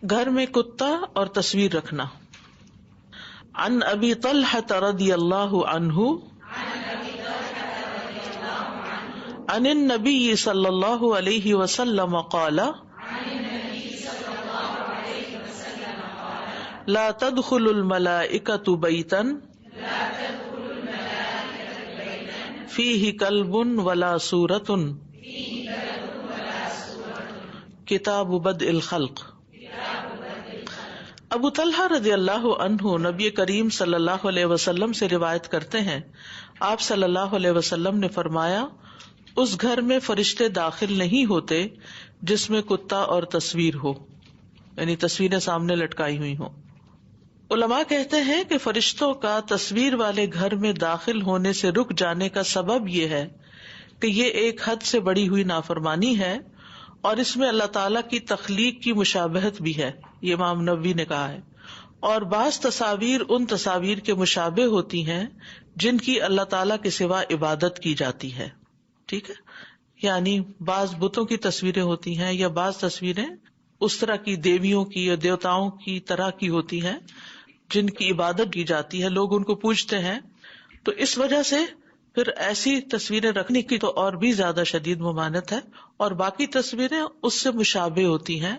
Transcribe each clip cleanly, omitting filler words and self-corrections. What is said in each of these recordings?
گھر میں کتا اور تصویر رکھنا. عن ابی طلحہ رضی اللہ عنہ عن النبی صلی اللہ علیہ وسلم قال لا تدخل الملائکۃ بیتا فیہ کلب ولا صورۃ کتاب بدء الخلق. ابو طلحہ رضی اللہ عنہ نبی کریم صلی اللہ علیہ وسلم سے روایت کرتے ہیں، آپ صلی اللہ علیہ وسلم نے فرمایا، اس گھر میں فرشتے داخل نہیں ہوتے جس میں کتا اور تصویر ہو، یعنی تصویریں سامنے لٹکائی ہوئی ہوں. علماء کہتے ہیں کہ فرشتوں کا تصویر والے گھر میں داخل ہونے سے رک جانے کا سبب یہ ہے کہ یہ ایک حد سے بڑی ہوئی نافرمانی ہے اور اس میں اللہ تعالیٰ کی تخلیق کی مشابہت بھی ہے، یہ امام نووی نے کہا ہے. اور بعض تصاویر ان تصاویر کے مشابہ ہوتی ہیں جن کی اللہ تعالیٰ کے سوا عبادت کی جاتی ہے. ٹھیک ہے، یعنی بعض بتوں کی تصویریں ہوتی ہیں یا بعض تصویریں اس طرح کی دیویوں کی یا دیوتاؤں کی طرح کی ہوتی ہیں جن کی عبادت کی جاتی ہے، لوگ ان کو پوجتے ہیں. تو اس وجہ سے پھر ایسی تصویریں رکھنے کی تو اور بھی زیادہ شدید ممانعت ہے، اور باقی تصویریں اس سے مشابہ ہوتی ہیں،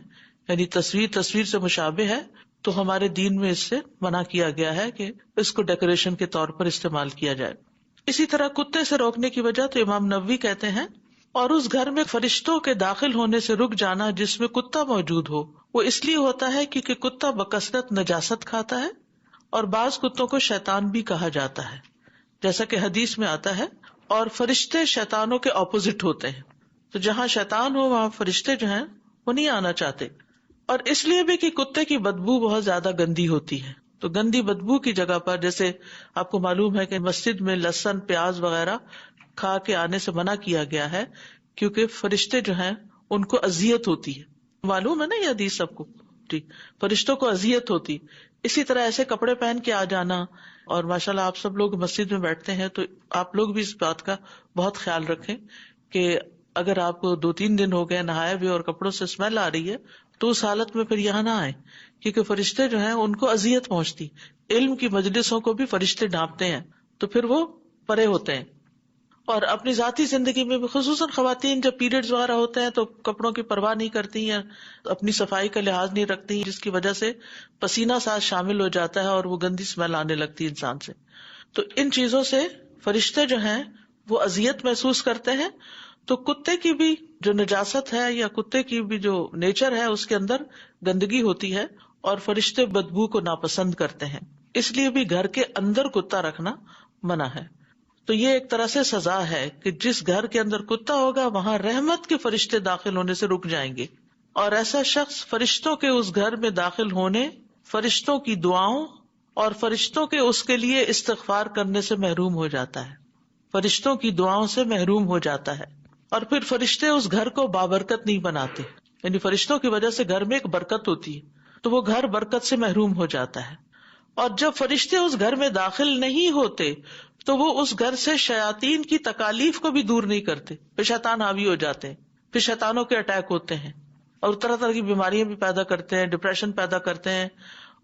یعنی تصویر سے مشابہ ہے تو ہمارے دین میں اس سے منع کیا گیا ہے کہ اس کو ڈیکوریشن کے طور پر استعمال کیا جائے. اسی طرح کتے سے روکنے کی وجہ تو امام نووی کہتے ہیں، اور اس گھر میں فرشتوں کے داخل ہونے سے رک جانا جس میں کتا موجود ہو، وہ اس لیے ہوتا ہے کیونکہ کتا بکثرت نجاست کھاتا ہے، اور بعض کتوں کو شیطان بھی کہا جاتا ہے جیسا کہ حدیث میں آتا ہے، اور فرشتے شیطانوں کے اپوزٹ ہوتے ہیں، تو جہاں شیطان ہو وہاں فرشتے جو ہیں وہ نہیں آنا چاہتے. اور اس لیے بھی کہ کتے کی بدبو بہت زیادہ گندی ہوتی ہے، تو گندی بدبو کی جگہ پر، جیسے آپ کو معلوم ہے کہ مسجد میں لہسن پیاز وغیرہ کھا کے آنے سے منع کیا گیا ہے کیونکہ فرشتے جو ہیں ان کو اذیت ہوتی ہے. معلوم ہے نا یہ حدیث سب کو؟ ٹھیک، فرشتوں کو اذیت ہوتی. اسی طرح ایسے کپڑے پہن کے آ جانا، اور ماشاءاللہ آپ سب لوگ مسجد میں بیٹھتے ہیں تو آپ لوگ بھی اس بات کا بہت خیال رکھیں کہ اگر آپ کو 2-3 دن ہو گئے نہائے ہوئے اور کپڑوں سے اسمیل آ رہی ہے تو اس حالت میں پھر یہاں نہ آئے، کیونکہ فرشتے جو ہیں ان کو اذیت پہنچتی. علم کی مجلسوں کو بھی فرشتے ڈھانپتے ہیں تو پھر وہ پرے ہوتے ہیں. اور اپنی ذاتی زندگی میں بھی خصوصاً خواتین جب پیریڈز وغیرہ ہوتے ہیں تو کپڑوں کی پرواہ نہیں کرتی ہیں، اپنی صفائی کا لحاظ نہیں رکھتی، جس کی وجہ سے پسینہ ساتھ شامل ہو جاتا ہے اور وہ گندی اسمیل آنے لگتی ہے انسان سے. تو ان چیزوں سے فرشتے جو ہیں وہ اذیت محسوس کرتے ہیں. تو کتے کی بھی جو نجاست ہے یا کتے کی بھی جو نیچر ہے اس کے اندر گندگی ہوتی ہے، اور فرشتے بدبو کو ناپسند کرتے ہیں، اس لیے بھی گھر کے اندر کتا رکھنا منع ہے. تو یہ ایک طرح سے سزا ہے کہ جس گھر کے اندر کتا ہوگا وہاں رحمت کے فرشتے داخل ہونے سے رک جائیں گے، اور ایسا شخص فرشتوں کے اس گھر میں داخل ہونے، فرشتوں کی دعاؤں اور فرشتوں کے اس کے لیے استغفار کرنے سے محروم ہو جاتا ہے، فرشتوں کی دعاؤں سے محروم ہو جاتا ہے. اور پھر فرشتے اس گھر کو بابرکت نہیں بناتے، یعنی فرشتوں کی وجہ سے گھر میں ایک برکت ہوتی ہے تو وہ گھر برکت سے محروم ہو جاتا ہے. اور جب فرشتے اس گھر میں داخل نہیں ہوتے تو وہ اس گھر سے شیاطین کی تکالیف کو بھی دور نہیں کرتے، پھر شیطان حاوی ہو جاتے ہیں، پھر شیطانوں کے اٹیک ہوتے ہیں اور طرح طرح کی بیماریاں بھی پیدا کرتے ہیں، ڈپریشن پیدا کرتے ہیں،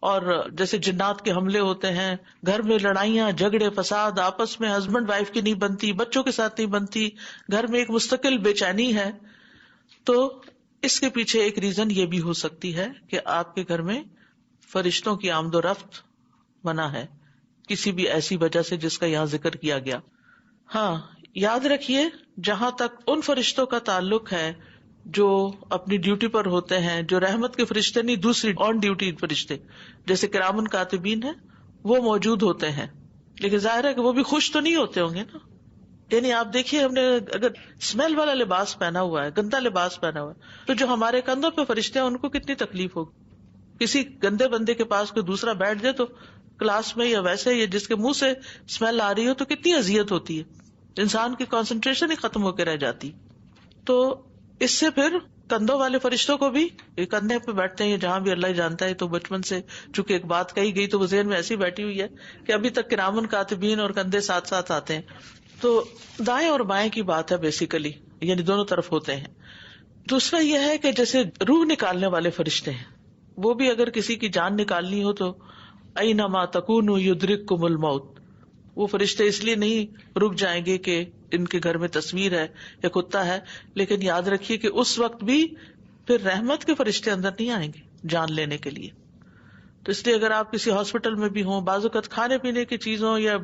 اور جیسے جنات کے حملے ہوتے ہیں، گھر میں لڑائیاں جھگڑے فساد، آپس میں ہسبینڈ وائف کی نہیں بنتی، بچوں کے ساتھ نہیں بنتی، گھر میں ایک مستقل بے چینی ہے. تو اس کے پیچھے ایک ریزن یہ بھی ہو سکتی ہے کہ آپ کے گھر میں فرشتوں کی آمد و رفت منع ہے کسی بھی ایسی وجہ سے جس کا یہاں ذکر کیا گیا. ہاں یاد رکھیے، جہاں تک ان فرشتوں کا تعلق ہے جو اپنی ڈیوٹی پر ہوتے ہیں، جو رحمت کے فرشتے نہیں، دوسری آن ڈیوٹی فرشتے جیسے کرامن کاتبین ہیں، وہ موجود ہوتے ہیں، لیکن ظاہر ہے کہ وہ بھی خوش تو نہیں ہوتے ہوں گے نا. یعنی آپ دیکھیے، ہم نے اگر اسمیل والا لباس پہنا ہوا ہے، گندا لباس پہنا ہوا ہے، تو جو ہمارے کندھوں پہ فرشتے ہیں ان کو کتنی تکلیف ہوگی. کسی گندے بندے کے پاس کوئی دوسرا بیٹھ جائے تو کلاس میں یا ویسے یا جس کے منہ سے اسمیل آ رہی ہو تو کتنی اذیت ہوتی ہے، انسان کی کنسنٹریشن ہی ختم ہو کے رہ جاتی. تو اس سے پھر کندھوں والے فرشتوں کو بھی، کندھے پہ بیٹھتے ہیں جہاں بھی اللہ جانتا ہے، تو بچپن سے چونکہ ایک بات کہی گئی تو وہ ذہن میں ایسی بیٹھی ہوئی ہے کہ ابھی تک کرامن کاتبین اور کندھے ساتھ ساتھ آتے ہیں. تو دائیں اور بائیں کی بات ہے بیسیکلی، یعنی دونوں طرف ہوتے ہیں. دوسرا یہ ہے کہ جیسے روح نکالنے والے فرشتے ہیں، وہ بھی اگر کسی کی جان نکالنی ہو تو اینما تکونوا یدرککم الموت، وہ فرشتے اس لیے نہیں رک جائیں گے کہ ان کے گھر میں تصویر ہے یا کتا ہے، لیکن یاد رکھیے کہ اس وقت بھی پھر رحمت کے فرشتے اندر نہیں آئیں گے جان لینے کے لیے. تو اس لیے اگر آپ کسی ہاسپٹل میں بھی ہوں، بعض اوقات کھانے پینے کی چیزوں یا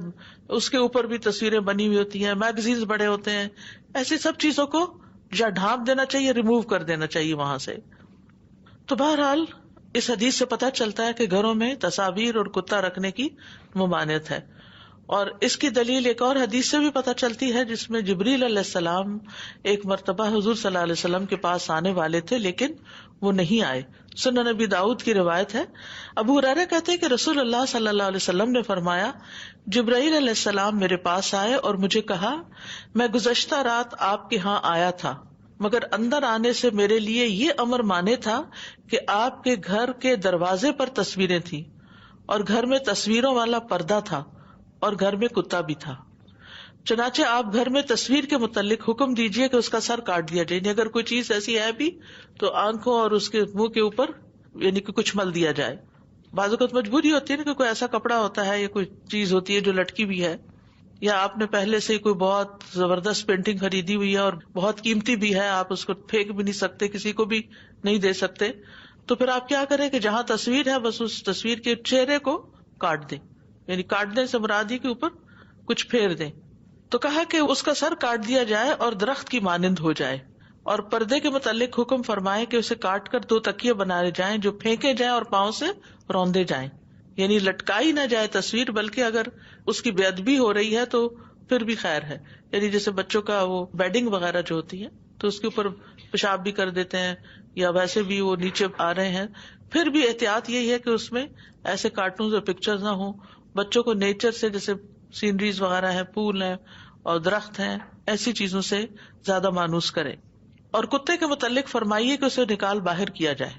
اس کے اوپر بھی تصویریں بنی ہوئی ہوتی ہیں، میگزینز بڑے ہوتے ہیں، ایسی سب چیزوں کو یا ڈھانپ دینا چاہیے، ریموو کر دینا چاہیے وہاں سے. تو بہرحال اس حدیث سے پتہ چلتا ہے کہ گھروں میں تصاویر اور کتا رکھنے کی ممانعت ہے. اور اس کی دلیل ایک اور حدیث سے بھی پتہ چلتی ہے، جس میں جبریل علیہ السلام ایک مرتبہ حضور صلی اللہ علیہ وسلم کے پاس آنے والے تھے لیکن وہ نہیں آئے. سنن نبی داؤد کی روایت ہے. ابو ہریرہ کہتے ہیں کہ رسول اللہ صلی اللہ علیہ وسلم نے فرمایا، جبرائیل علیہ السلام میرے پاس آئے اور مجھے کہا، میں گزشتہ رات آپ کے ہاں آیا تھا، مگر اندر آنے سے میرے لیے یہ امر مانے تھا کہ آپ کے گھر کے دروازے پر تصویریں تھیں اور گھر میں تصویروں والا پردہ تھا اور گھر میں کتا بھی تھا. چنانچہ آپ گھر میں تصویر کے متعلق حکم دیجئے کہ اس کا سر کاٹ دیا جائے، یعنی اگر کوئی چیز ایسی ہے بھی تو آنکھوں اور اس کے منہ کے اوپر یعنی کہ کچھ مل دیا جائے. بعض اوقات مجبوری ہوتی ہے نا کہ کوئی ایسا کپڑا ہوتا ہے یا کوئی چیز ہوتی ہے جو لٹکی بھی ہے، یا آپ نے پہلے سے کوئی بہت زبردست پینٹنگ خریدی ہوئی ہے اور بہت قیمتی بھی ہے، آپ اس کو پھینک بھی نہیں سکتے، کسی کو بھی نہیں دے سکتے، تو پھر آپ کیا کریں کہ جہاں تصویر ہے بس اس تصویر کے چہرے کو کاٹ دیں، یعنی کاٹنے سے مراد ہی کے اوپر کچھ پھیر دیں. تو کہا کہ اس کا سر کاٹ دیا جائے اور درخت کی مانند ہو جائے، اور پردے کے متعلق حکم فرمائے کہ اسے کاٹ کر 2 تکیے بنائے جائیں جو پھینکے جائیں اور پاؤں سے روندے جائیں، یعنی لٹکائی نہ جائے تصویر، بلکہ اگر اس کی بے ادبی ہو رہی ہے تو پھر بھی خیر ہے. یعنی جیسے بچوں کا وہ بیڈنگ وغیرہ جو ہوتی ہے تو اس کے اوپر پیشاب بھی کر دیتے ہیں یا ویسے بھی وہ نیچے آ رہے ہیں، پھر بھی احتیاط یہی ہے کہ اس میں ایسے کارٹونز اور پکچرز نہ ہوں. بچوں کو نیچر سے جیسے سینریز وغیرہ ہیں، پول ہیں اور درخت ہیں، ایسی چیزوں سے زیادہ مانوس کریں. اور کتے کے متعلق فرمائیے کہ اسے نکال باہر کیا جائے.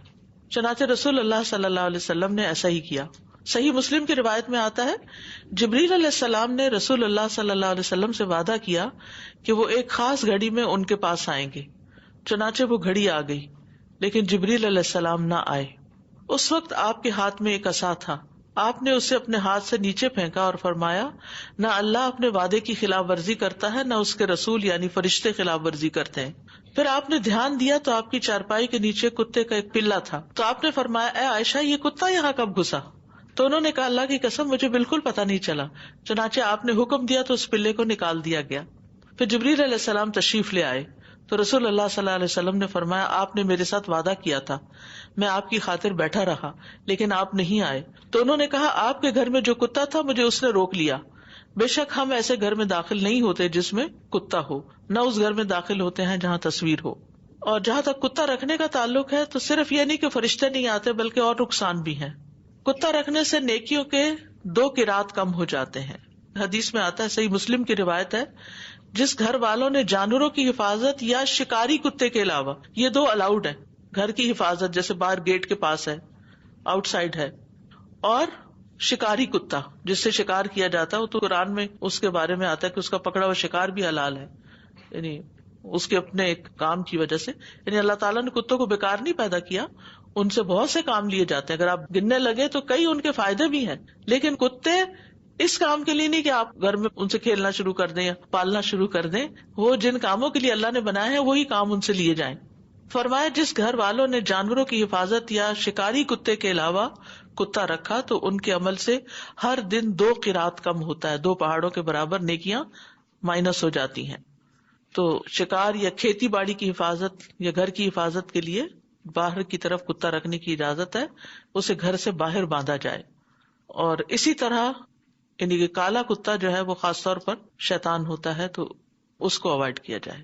چنانچہ رسول اللہ صلی اللہ علیہ وسلم نے ایسا ہی کیا. صحیح مسلم کی روایت میں آتا ہے، جبریل علیہ السلام نے رسول اللہ صلی اللہ علیہ وسلم سے وعدہ کیا کہ وہ ایک خاص گھڑی میں ان کے پاس آئیں گے. چنانچہ وہ گھڑی آ گئی لیکن جبریل علیہ السلام نہ آئے. اس وقت آپ کے ہاتھ میں ایک عصا تھا. آپ نے اسے اپنے ہاتھ سے نیچے پھینکا اور فرمایا، نہ اللہ اپنے وعدے کی خلاف ورزی کرتا ہے، نہ اس کے رسول یعنی فرشتے خلاف ورزی کرتے ہیں. پھر آپ نے دھیان دیا تو آپ کی چارپائی کے نیچے کتے کا ایک پلہ تھا. تو آپ نے فرمایا، اے عائشہ، یہ کتا یہاں کب گھسا؟ تو انہوں نے کہا، اللہ کی قسم مجھے بالکل پتہ نہیں چلا. چنانچہ آپ نے حکم دیا تو اس پلے کو نکال دیا گیا. پھر جبریل علیہ السلام تشریف لے آئے تو رسول اللہ صلی اللہ علیہ وسلم نے فرمایا، آپ نے میرے ساتھ وعدہ کیا تھا، میں آپ کی خاطر بیٹھا رہا لیکن آپ نہیں آئے. تو انہوں نے کہا، آپ کے گھر میں جو کتا تھا مجھے اس نے روک لیا. بے شک ہم ایسے گھر میں داخل نہیں ہوتے جس میں کتا ہو، نہ اس گھر میں داخل ہوتے ہیں جہاں تصویر ہو. اور جہاں تک کتا رکھنے کا تعلق ہے تو صرف یہ نہیں کہ فرشتے نہیں آتے بلکہ اور نقصان بھی ہیں. کتا رکھنے سے نیکیوں کے 2 قرات کم ہو جاتے ہیں. حدیث میں آتا ہے، صحیح مسلم کی روایت ہے، جس گھر والوں نے جانوروں کی حفاظت یا شکاری کتے کے علاوہ، یہ 2 الاؤڈ ہیں، گھر کی حفاظت جیسے باہر گیٹ کے پاس ہے، آؤٹ سائڈ ہے، اور شکاری کتا جس سے شکار کیا جاتا ہے، تو قرآن میں اس کے بارے میں آتا ہے کہ اس کا پکڑا ہوا شکار بھی حلال ہے، یعنی اس کے اپنے ایک کام کی وجہ سے. یعنی اللہ تعالیٰ نے کتوں کو بیکار نہیں پیدا کیا، ان سے بہت سے کام لیے جاتے ہیں. اگر آپ گننے لگے تو کئی ان کے فائدے بھی ہیں، لیکن کتے اس کام کے لیے نہیں کہ آپ گھر میں ان سے کھیلنا شروع کر دیں یا پالنا شروع کر دیں. وہ جن کاموں کے لیے اللہ نے بنائے ہیں وہی کام ان سے لیے جائیں. فرمایا، جس گھر والوں نے جانوروں کی حفاظت یا شکاری کتے کے علاوہ کتا رکھا تو ان کے عمل سے ہر دن 2 قرات کم ہوتا ہے، 2 پہاڑوں کے برابر نیکیاں مائنس ہو جاتی ہیں. تو شکار یا کھیتی باڑی کی حفاظت یا گھر کی حفاظت کے لیے باہر کی طرف کتا رکھنے کی اجازت ہے، اسے گھر سے باہر باندھا جائے. اور اسی طرح یعنی کہ کالا کتا جو ہے وہ خاص طور پر شیطان ہوتا ہے تو اس کو اوائڈ کیا جائے.